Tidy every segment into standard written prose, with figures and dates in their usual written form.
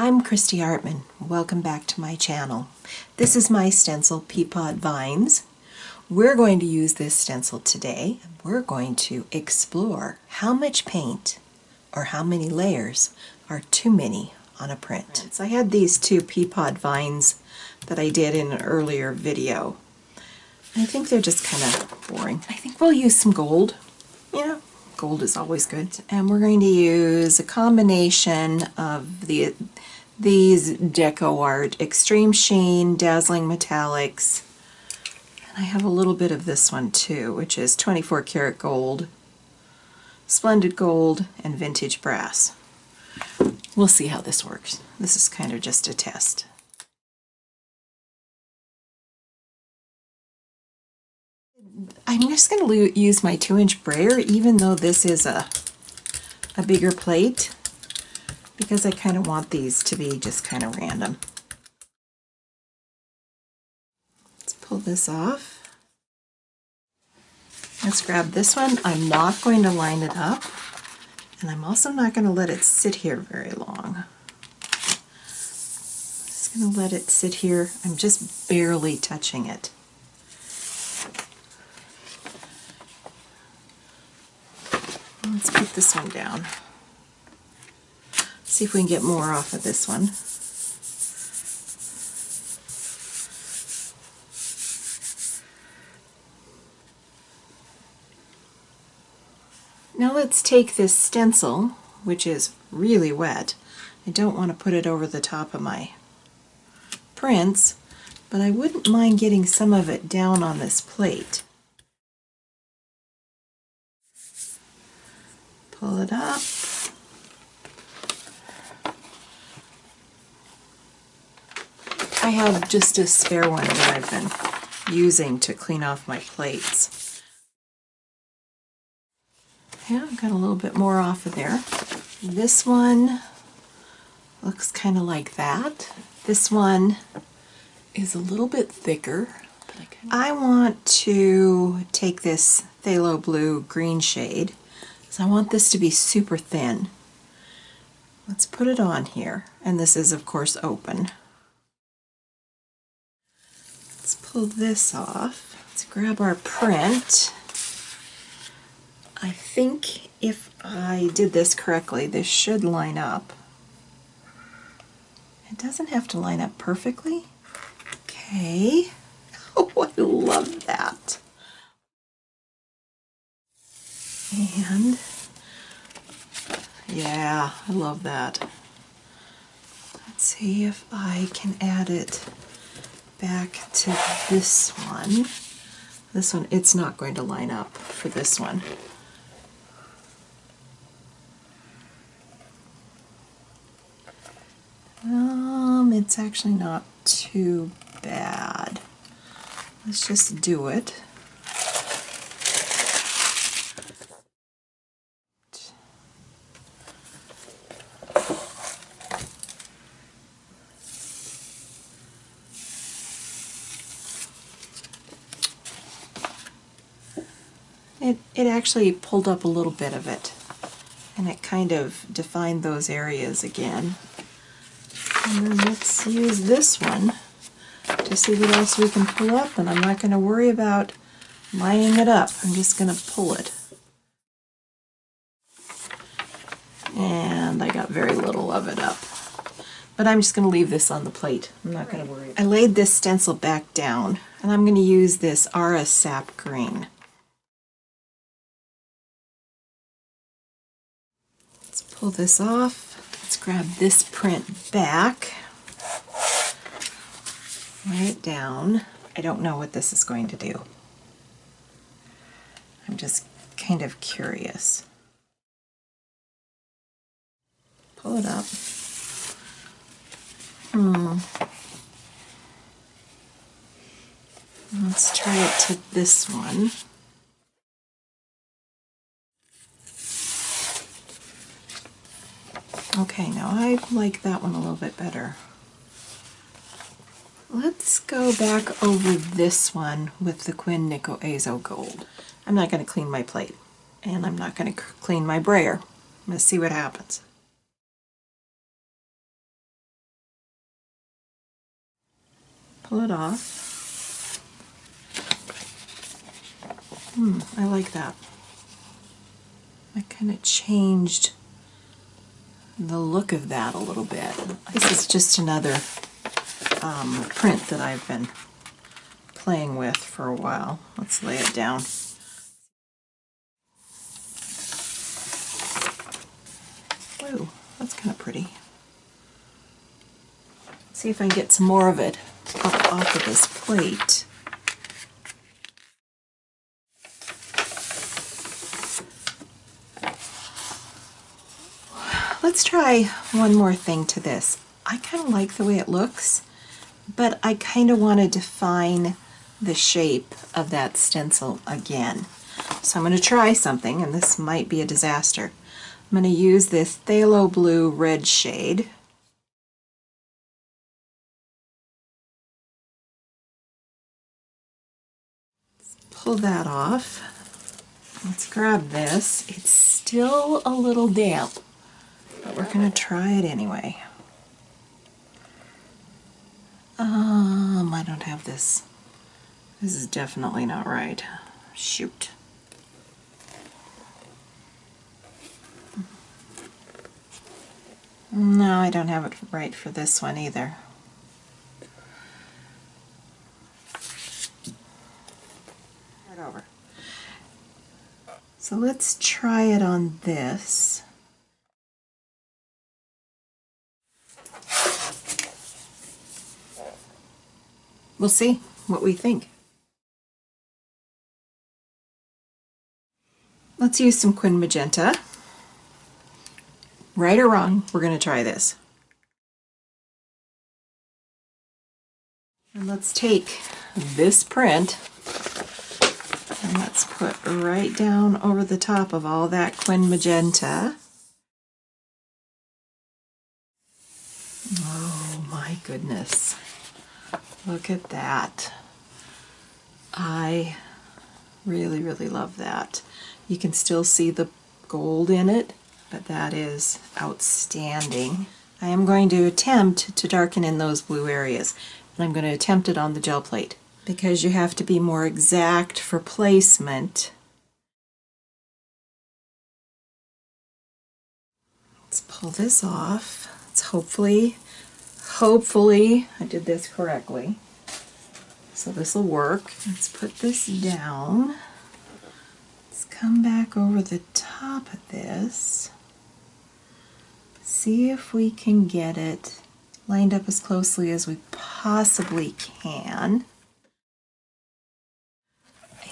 I'm Christy Hartman. Welcome back to my channel. This is my stencil Peapod Vines. We're going to use this stencil today. We're going to explore how much paint or how many layers are too many on a print. So I had these two Peapod Vines that I did in an earlier video. I think they're just kind of boring. I think we'll use some gold. Yeah, gold is always good. And we're going to use a combination of these Deco Art Extreme Sheen Dazzling Metallics. And I have a little bit of this one too, which is 24 karat gold, splendid gold, and vintage brass. We'll see how this works. This is kind of just a test. I'm just going to use my 2-inch brayer, even though this is a bigger plate, because I kind of want these to be just kind of random. Let's pull this off. Let's grab this one. I'm not going to line it up, and I'm also not going to let it sit here very long. Just going to let it sit here. I'm just barely touching it. Let's put this one down. See if we can get more off of this one. Now let's take this stencil, which is really wet. I don't want to put it over the top of my prints, but I wouldn't mind getting some of it down on this plate. Pull it up. I have just a spare one that I've been using to clean off my plates. Yeah, I've got a little bit more off of there. This one looks kind of like that. This one is a little bit thicker. I want to take this phthalo blue green shade. So I want this to be super thin. Let's put it on here, and this is of course open. Let's pull this off. Let's grab our print. I think if I did this correctly, this should line up. It doesn't have to line up perfectly. Okay. Oh, I love that. And yeah, I love that. Let's see if I can add it back to this one. This one, it's not going to line up for this one. It's actually not too bad. Let's just do it. It actually pulled up a little bit of it, and it kind of defined those areas again. And then let's use this one to see what else we can pull up, and I'm not going to worry about lining it up. I'm just going to pull it. And I got very little of it up. But I'm just going to leave this on the plate. I'm not going to worry. I laid this stencil back down, and I'm going to use this Ara Sap Green. Let's pull this off. Let's grab this print back. Lay it down. I don't know what this is going to do. I'm just kind of curious. Pull it up. Let's try it to this one. Okay, now I like that one a little bit better. Let's go back over this one with the Quinn Nico Azo Gold. I'm not going to clean my plate, and I'm not going to clean my brayer. I'm going to see what happens. pull it off. I like that. I kind of changed the look of that a little bit. This is just another print that I've been playing with for a while. Let's lay it down. Whoa, that's kind of pretty. Let's see if I can get some more of it up off of this plate. Let's try one more thing to this. I kind of like the way it looks, but I kind of want to define the shape of that stencil again. So I'm going to try something, and this might be a disaster. I'm going to use this phthalo blue red shade. Let's pull that off. Let's grab this. It's still a little damp, but we're going to try it anyway. I don't have this. This is definitely not right. Shoot. No, I don't have it right for this one either. Start over. So let's try it on this. We'll see what we think. Let's use some Quin Magenta. Right or wrong, we're going to try this. And let's take this print and let's put right down over the top of all that Quin Magenta. Oh my goodness. Look at that. I really, really love that. You can still see the gold in it, but that is outstanding. I am going to attempt to darken in those blue areas, and I'm going to attempt it on the gel plate because you have to be more exact for placement. Let's pull this off. Let's hopefully I did this correctly. So this will work. Let's put this down. Let's come back over the top of this. See if we can get it lined up as closely as we possibly can.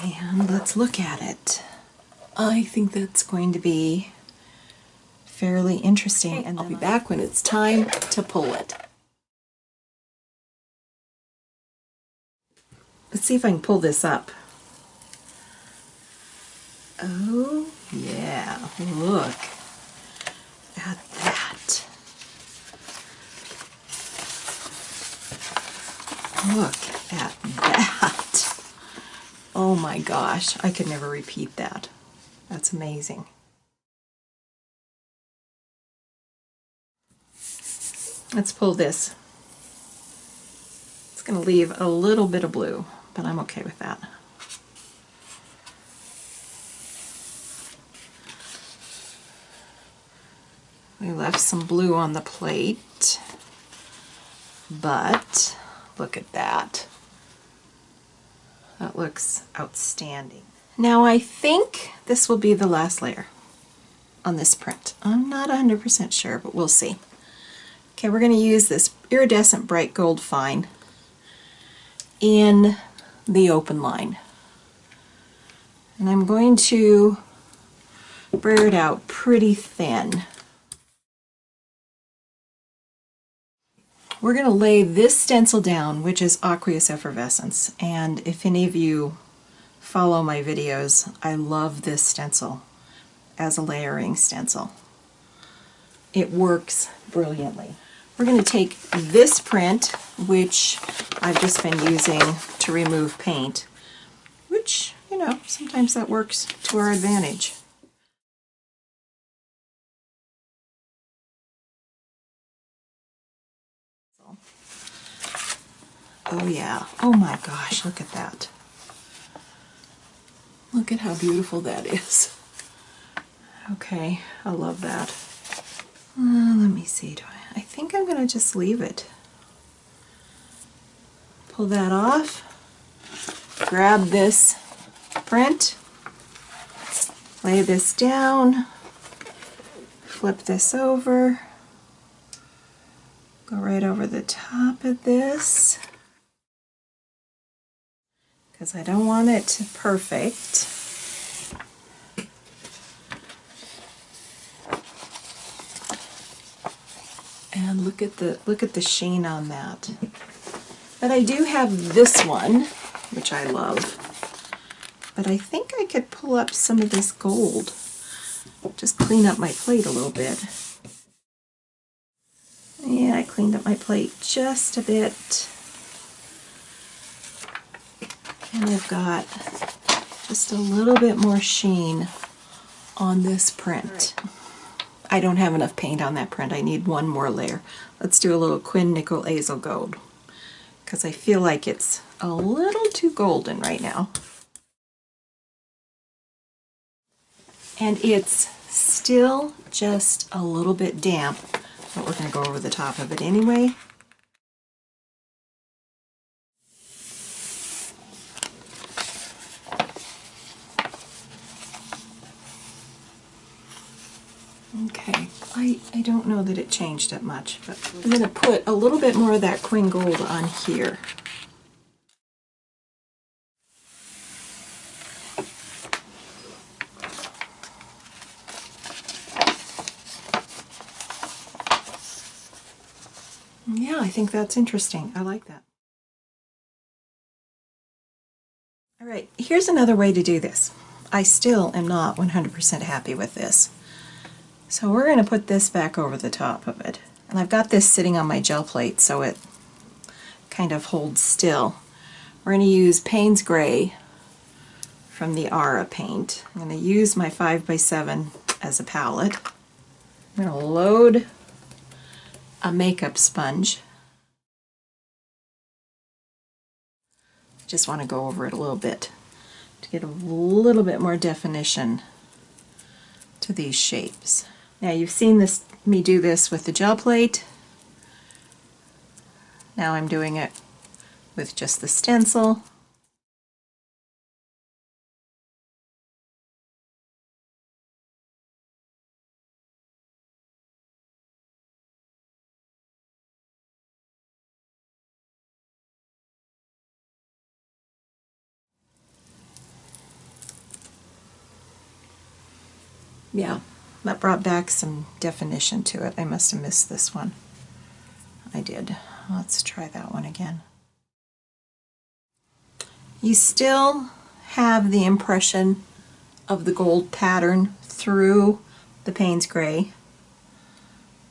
And let's look at it. I think that's going to be fairly interesting, and I'll be back when it's time to pull it. Let's see if I can pull this up. Oh yeah, look at that. Look at that. Oh my gosh, I could never repeat that. That's amazing. Let's pull this. It's going to leave a little bit of blue, but I'm okay with that. We left some blue on the plate, but look at that. That looks outstanding. Now I think this will be the last layer on this print. I'm not 100% sure, but we'll see. Okay, we're going to use this iridescent bright gold fine in the open line. And I'm going to braid it out pretty thin. We're going to lay this stencil down, which is Aqueous Effervescence. And if any of you follow my videos, I love this stencil as a layering stencil. It works brilliantly. We're going to take this print, which I've just been using to remove paint, which, you know, sometimes that works to our advantage. Oh yeah. Oh my gosh, look at that. Look at how beautiful that is. Okay, I love that. Let me see. I think I'm going to just leave it. Pull that off. Grab this print. Lay this down. Flip this over. Go right over the top of this, because I don't want it to perfect. And look at the sheen on that. But I do have this one, which I love. But I think I could pull up some of this gold. Just clean up my plate a little bit. Yeah, I cleaned up my plate just a bit. And I've got just a little bit more sheen on this print. Right. I don't have enough paint on that print. I need one more layer. Let's do a little Quin Nickel Azel Gold, because I feel like it's a little too golden right now. And it's still just a little bit damp, but we're going to go over the top of it anyway. Okay, I don't know that it changed that much, but I'm going to put a little bit more of that Quin Gold on here. Yeah, I think that's interesting. I like that. All right, here's another way to do this. I still am not 100% happy with this. So we're going to put this back over the top of it. And I've got this sitting on my gel plate so it kind of holds still. We're going to use Payne's Gray from the Aura paint. I'm going to use my 5x7 as a palette. I'm going to load a makeup sponge. Just want to go over it a little bit to get a little bit more definition to these shapes. Now you've seen me do this with the gel plate. Now I'm doing it with just the stencil. Yeah, that brought back some definition to it. I must have missed this one. I did. Let's try that one again. You still have the impression of the gold pattern through the Payne's Gray,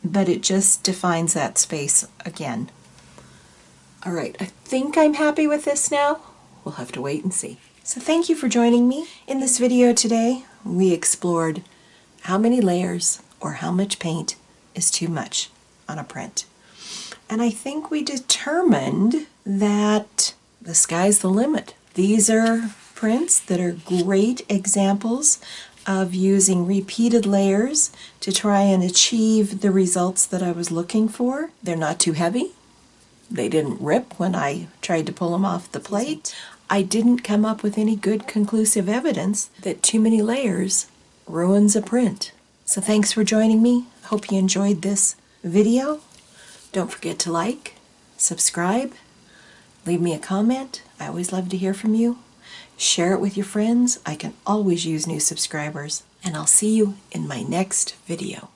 but it just defines that space again. All right, I think I'm happy with this now. We'll have to wait and see. So thank you for joining me. In this video today, we explored how many layers or how much paint is too much on a print. And I think we determined that the sky's the limit. These are prints that are great examples of using repeated layers to try and achieve the results that I was looking for. They're not too heavy. They didn't rip when I tried to pull them off the plate. I didn't come up with any good conclusive evidence that too many layers ruins a print. So thanks for joining me. Hope you enjoyed this video. Don't forget to like, subscribe, leave me a comment. I always love to hear from you. Share it with your friends. I can always use new subscribers. And I'll see you in my next video.